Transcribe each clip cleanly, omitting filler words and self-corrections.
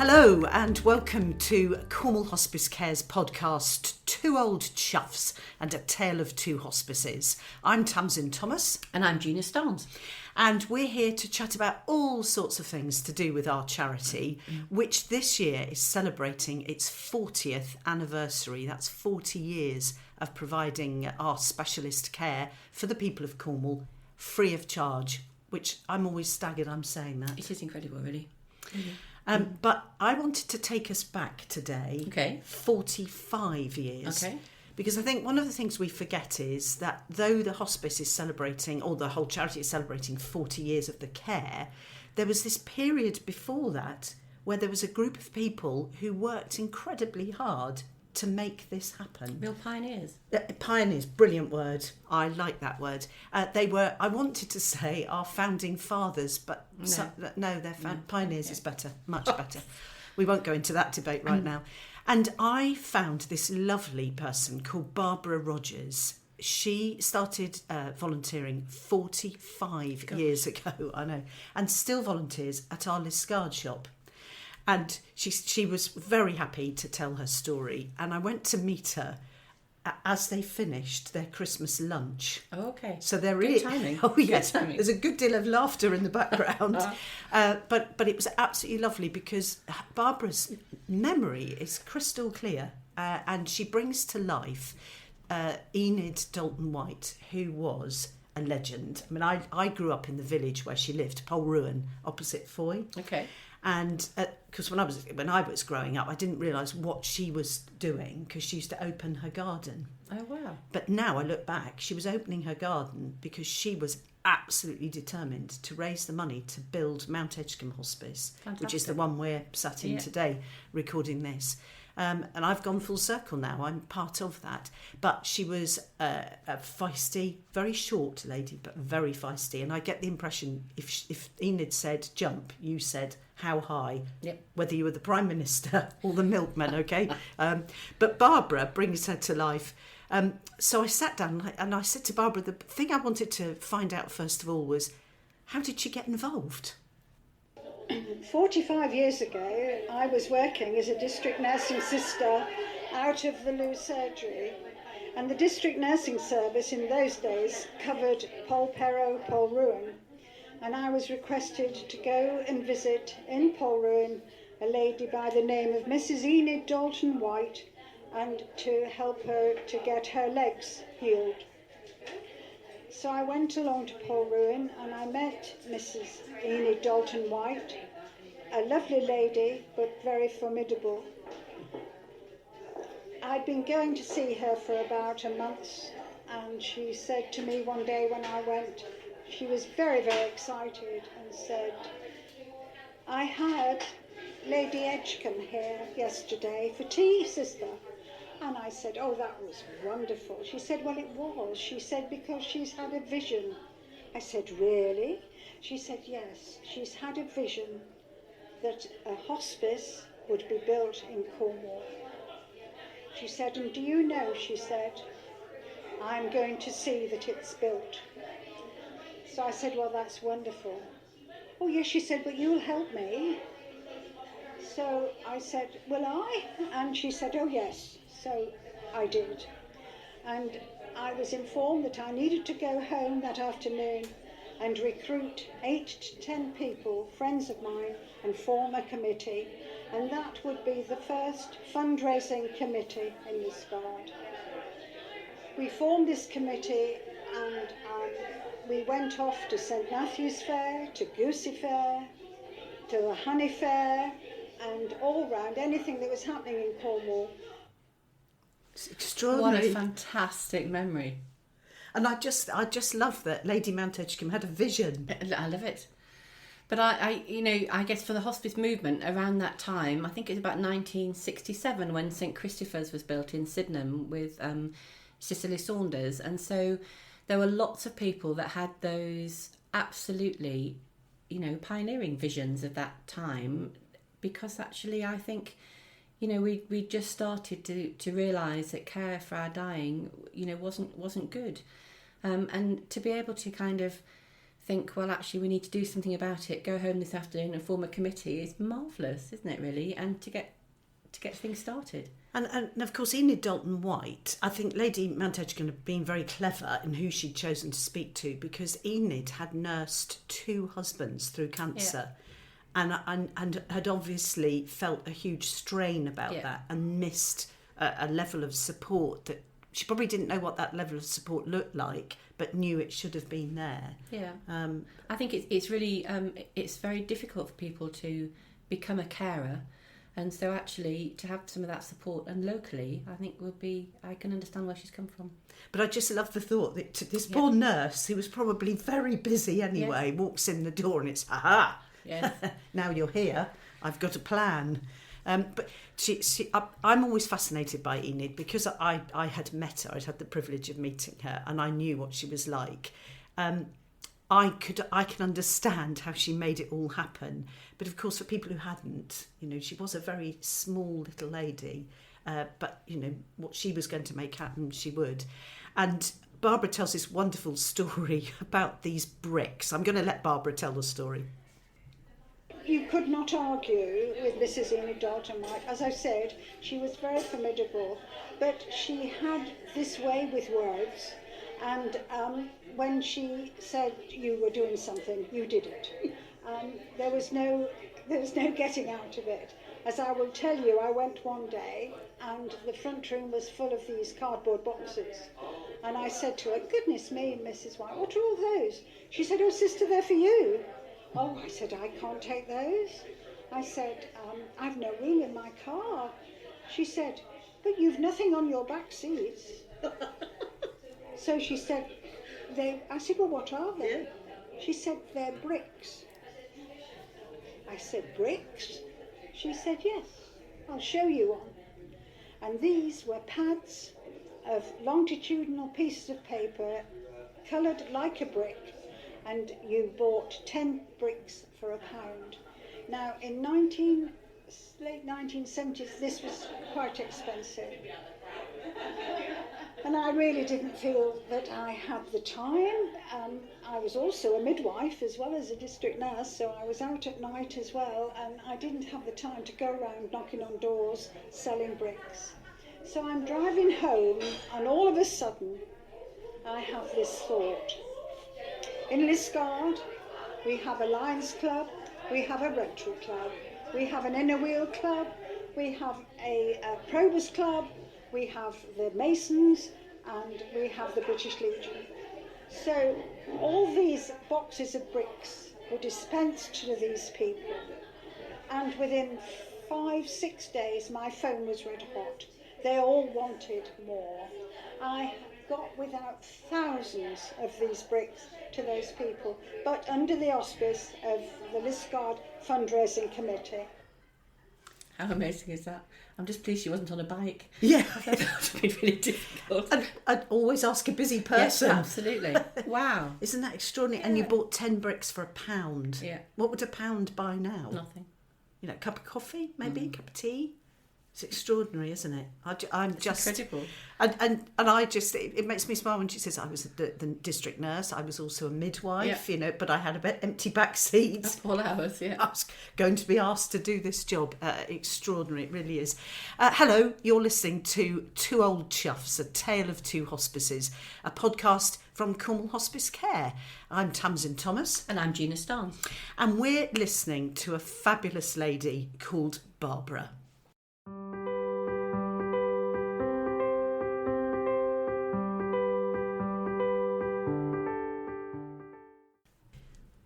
Hello and welcome to Cornwall Hospice Care's podcast, Two Old Chuffs and a Tale of Two Hospices. I'm Tamsin Thomas. And I'm Gina Starnes. And we're here to chat about all sorts of things to do with our charity, which this year is celebrating its 40th anniversary. That's 40 years of providing our specialist care for the people of Cornwall free of charge, which I'm always staggered I'm saying that. It is incredible, really. But I wanted to take us back today, 45 years. Okay. Because I think one of the things we forget is that though the hospice is celebrating, or the whole charity is celebrating 40 years of the care, there was this period before that where there was a group of people who worked incredibly hard to make this happen. Real pioneers. Pioneers, brilliant word. I like that word. They were, I wanted to say our founding fathers, but pioneers is better, much better. We won't go into that debate right now. And I found this lovely person called Barbara Rogers. She started volunteering 45 years ago, I know, and still volunteers at our Liskeard shop. And she was very happy to tell her story. And I went to meet her as they finished their Christmas lunch. Oh, okay. So they're good really timing. Oh yes, good timing. There's a good deal of laughter in the background. But it was absolutely lovely because Barbara's memory is crystal clear, and she brings to life Enid Dalton-White, who was a legend. I mean, I grew up in the village where she lived, Polruan, opposite Foy. Okay. And because when I was growing up, I didn't realise what she was doing because she used to open her garden. Oh, wow. But now I look back, she was opening her garden because she was absolutely determined to raise the money to build Mount Edgcumbe Hospice, which is the one we're sat in today recording this. And I've gone full circle now. I'm part of that. But she was a feisty, very short lady, but very feisty. And I get the impression if Enid said jump, you said how high, whether you were the Prime Minister or the milkman, okay? But Barbara brings her to life. So I sat down and I said to Barbara, the thing I wanted to find out first of all was, how did she get involved? 45 years ago, I was working as a district nursing sister out of the Lou surgery, and the district nursing service in those days covered Polperro, Polruan, and I was requested to go and visit in Polruan a lady by the name of Mrs. Enid Dalton-White and to help her to get her legs healed. So I went along to Polruan and I met Mrs. Enid Dalton-White, a lovely lady but very formidable. I'd been going to see her for about a month, and she said to me one day when I went, she was very, very excited and said, "I had Lady Edgcumbe here yesterday for tea, sister." And I said, "Oh, that was wonderful." She said, "Well, it was." She said, "Because she's had a vision." I said, "Really?" She said, "Yes, she's had a vision that a hospice would be built in Cornwall." She said, "And do you know," she said, "I'm going to see that it's built." So I said, "Well, that's wonderful." "Oh, yes," she said, "but you'll help me." So I said, "Will I?" And she said, "Oh, yes." So I did. And I was informed that I needed to go home that afternoon and recruit 8 to 10 people, friends of mine, and form a committee. And that would be the first fundraising committee in Liskeard. We formed this committee and we went off to St Matthew's Fair, to Goosey Fair, to the Honey Fair, and all round anything that was happening in Cornwall. It's extraordinary. What a fantastic memory. And I just love that Lady Mount Edgcumbe had a vision. I love it. But I guess for the hospice movement around that time, I think it was about 1967 when St Christopher's was built in Sydenham with Cicely Saunders. And so there were lots of people that had those absolutely, pioneering visions of that time, because actually I think, we just started to realise that care for our dying, wasn't good. And to be able to kind of think, well, actually, we need to do something about it, go home this afternoon and form a committee is marvellous, isn't it, really? And to get things started. And of course, Enid Dalton-White, I think Lady Mount Edgcumbe had been very clever in who she'd chosen to speak to, because Enid had nursed 2 husbands through cancer. And had obviously felt a huge strain about that, and missed a level of support that she probably didn't know what that level of support looked like, but knew it should have been there. I think it's really it's very difficult for people to become a carer, and so actually to have some of that support and locally, I think I can understand where she's come from. But I just love the thought that this poor nurse, who was probably very busy anyway, walks in the door and it's yes. Now you're here, I've got a plan. But I'm always fascinated by Enid, because I had met her. I'd had the privilege of meeting her, and I knew what she was like. I can understand how she made it all happen. But of course, for people who hadn't, she was a very small little lady. But what she was going to make happen, she would. And Barbara tells this wonderful story about these bricks. I'm going to let Barbara tell the story. You could not argue with Mrs. Enid Dalton-White. As I said, she was very formidable, but she had this way with words, and when she said you were doing something, you did it. There was no getting out of it. As I will tell you, I went one day and the front room was full of these cardboard boxes, and I said to her, "Goodness me, Mrs. White, what are all those?" She said, "Oh, sister, they're for you." "Oh," I said, "I can't take those." I said, "I've no room in my car." She said, "But you've nothing on your back seats." So she said, I said, "Well, what are they?" She said, "They're bricks." I said, "Bricks?" She said, "Yes, I'll show you one." And these were pads of longitudinal pieces of paper, coloured like a brick, and you bought 10 bricks for £1. Now, in late 1970s, this was quite expensive. And I really didn't feel that I had the time. I was also a midwife as well as a district nurse, so I was out at night as well, and I didn't have the time to go around knocking on doors selling bricks. So I'm driving home, and all of a sudden, I have this thought. In Liskeard, we have a Lions Club, we have a Rotary Club, we have an Inner Wheel Club, we have a Probers Club, we have the Masons, and we have the British Legion. So all these boxes of bricks were dispensed to these people, and within 5-6 days my phone was red hot. They all wanted more. I got without thousands of these bricks to those people, but under the auspice of the Liskeard fundraising committee. How amazing is that? I'm just pleased she wasn't on a bike. Yeah. That would have been really difficult. I'd always ask a busy person. Yes, absolutely. Wow. Isn't that extraordinary? Yeah. And you bought 10 bricks for £1. Yeah. What would £1 buy now? Nothing. A cup of coffee, maybe, a cup of tea? It's extraordinary, isn't it? It's just incredible. And I just, it makes me smile when she says I was the district nurse. I was also a midwife, but I had a bit empty back seats. All hours, yeah. I was going to be asked to do this job. Extraordinary, it really is. Hello, you're listening to Two Old Chuffs, A Tale of Two Hospices, a podcast from Cornwall Hospice Care. I'm Tamsin Thomas. And I'm Gina Starnes. And we're listening to a fabulous lady called Barbara.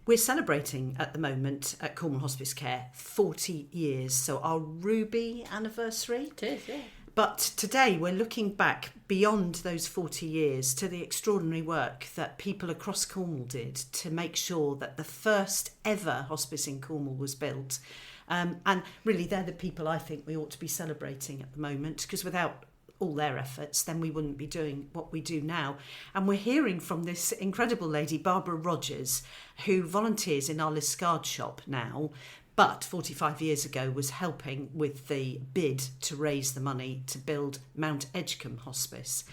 We're celebrating at the moment at Cornwall Hospice Care 40 years, so our Ruby anniversary. It is, yeah. But today we're looking back beyond those 40 years to the extraordinary work that people across Cornwall did to make sure that the first ever hospice in Cornwall was built. And really they're the people I think we ought to be celebrating at the moment, because without all their efforts, then we wouldn't be doing what we do now. And we're hearing from this incredible lady, Barbara Rogers, who volunteers in our Liskeard shop now, but 45 years ago was helping with the bid to raise the money to build Mount Edgcumbe Hospice.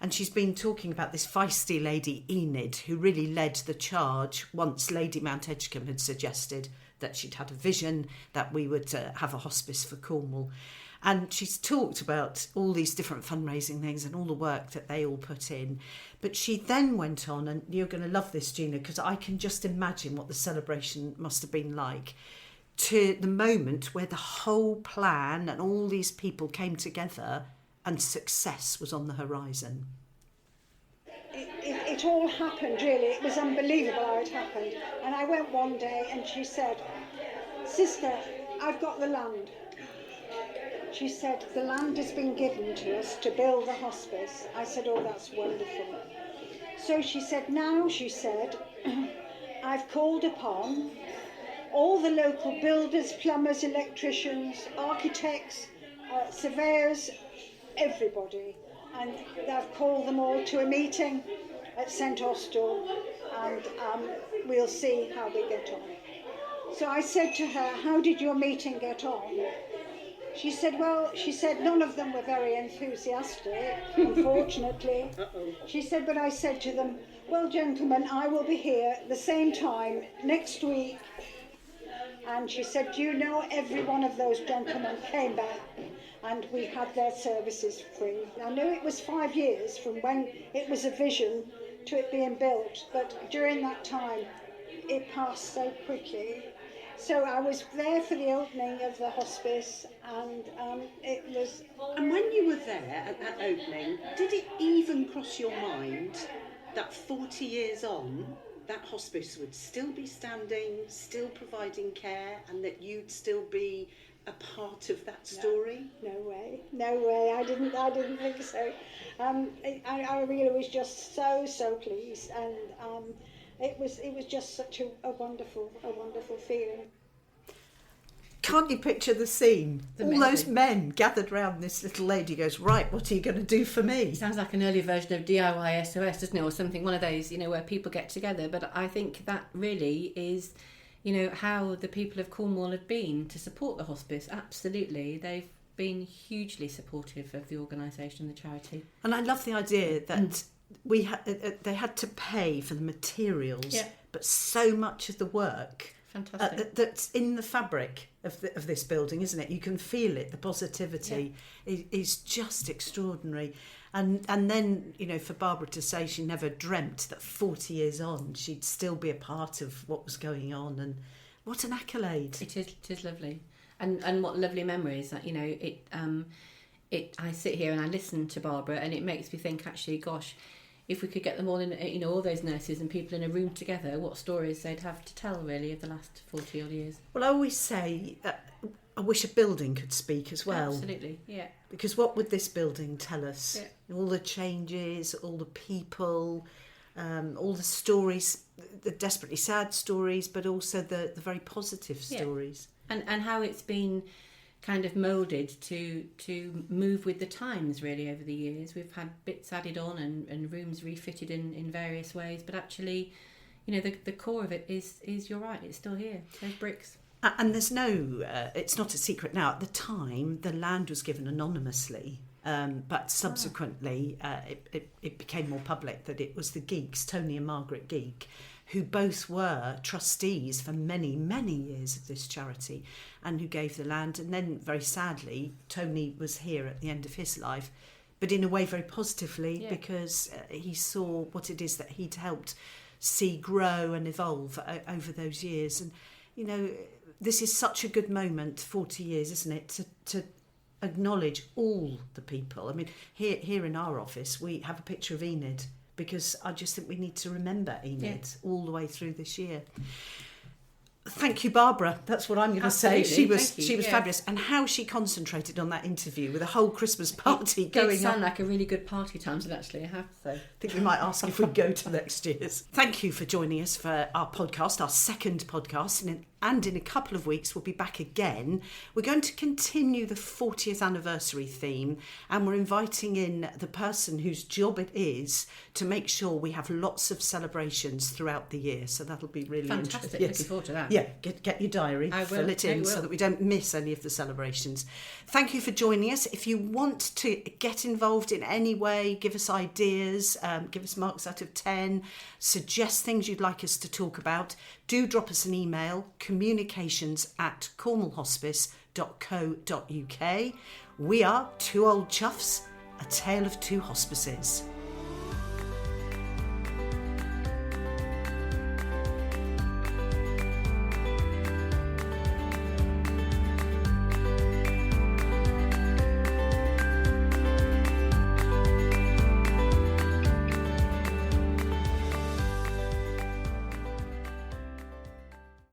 And she's been talking about this feisty lady, Enid, who really led the charge once Lady Mount Edgcumbe had suggested that she'd had a vision that we would have a hospice for Cornwall. And she's talked about all these different fundraising things and all the work that they all put in. But she then went on, and you're going to love this, Gina, because I can just imagine what the celebration must have been like, to the moment where the whole plan and all these people came together and success was on the horizon. It all happened, really. It was unbelievable how it happened. And I went one day and she said, "Sister, I've got the land." She said, "The land has been given to us to build the hospice." I said, "Oh, that's wonderful." So she said, "Now," she said, "I've called upon all the local builders, plumbers, electricians, architects, surveyors, everybody. And I've called them all to a meeting at St Austell, and we'll see how we get on." So I said to her, "How did your meeting get on?" She said, none of them were very enthusiastic, unfortunately. She said, "But I said to them, well, gentlemen, I will be here at the same time next week." And she said, "Do you know, every one of those gentlemen came back and we had their services free." I know it was 5 years from when it was a vision to it being built, but during that time it passed so quickly. So I was there for the opening of the hospice, and it was... And when you were there at that opening, did it even cross your mind that 40 years on, that hospice would still be standing, still providing care, and that you'd still be a part of that story? No way. I didn't think so. I really was just so pleased, and it was just such a wonderful feeling. Can't you picture the scene? Amazing. All those men gathered round this little lady, goes, "Right, what are you going to do for me?" Sounds like an earlier version of DIY SOS, doesn't it? Or something, one of those, where people get together. But I think that really is, how the people of Cornwall have been to support the hospice. Absolutely. They've been hugely supportive of the organisation, the charity. And I love the idea that they had to pay for the materials, but so much of the work that's in the fabric of this building, isn't it? You can feel it. The positivity is just extraordinary. And then, for Barbara to say she never dreamt that 40 years on she'd still be a part of what was going on, and what an accolade. It is lovely. And what lovely memories that, I sit here and I listen to Barbara, and it makes me think, actually, gosh, if we could get them all in, all those nurses and people in a room together, what stories they'd have to tell, really, of the last 40 odd years. Well, I always say I wish a building could speak as well. Absolutely, yeah. Because what would this building tell us? Yeah. All the changes, all the people, all the stories, the desperately sad stories, but also the very positive stories. And how it's been kind of moulded to move with the times, really, over the years. We've had bits added on and rooms refitted in various ways, but actually, the core of it is, you're right, it's still here. Those bricks. And there's it's not a secret now. At the time, the land was given anonymously, but subsequently it became more public that it was the Geeks, Tony and Margaret Geek, who both were trustees for many, many years of this charity, and who gave the land. And then, very sadly, Tony was here at the end of his life, but in a way very positively, because he saw what it is that he'd helped see grow and evolve over those years. And, this is such a good moment, 40 years, isn't it, to acknowledge all the people. I mean, here in our office, we have a picture of Enid, because I just think we need to remember Enid all the way through this year. Thank you, Barbara. That's what I'm going to say. She was fabulous, and how she concentrated on that interview with a whole Christmas party going on. It sounded like a really good party, Tamsin, actually, I have to say. I think we might ask if we go to next year's. Thank you for joining us for our podcast, our second podcast, and in a couple of weeks we'll be back again. We're going to continue the 40th anniversary theme, and we're inviting in the person whose job it is to make sure we have lots of celebrations throughout the year. So that'll be really fantastic. interesting. Looking forward to that. Yeah, get your diary, fill it in so that we don't miss any of the celebrations. Thank you for joining us. If you want to get involved in any way, give us ideas, give us marks out of 10, suggest things you'd like us to talk about, do drop us an email, communications@cornwallhospice.co.uk. We are Two Old Chuffs, a tale of two hospices.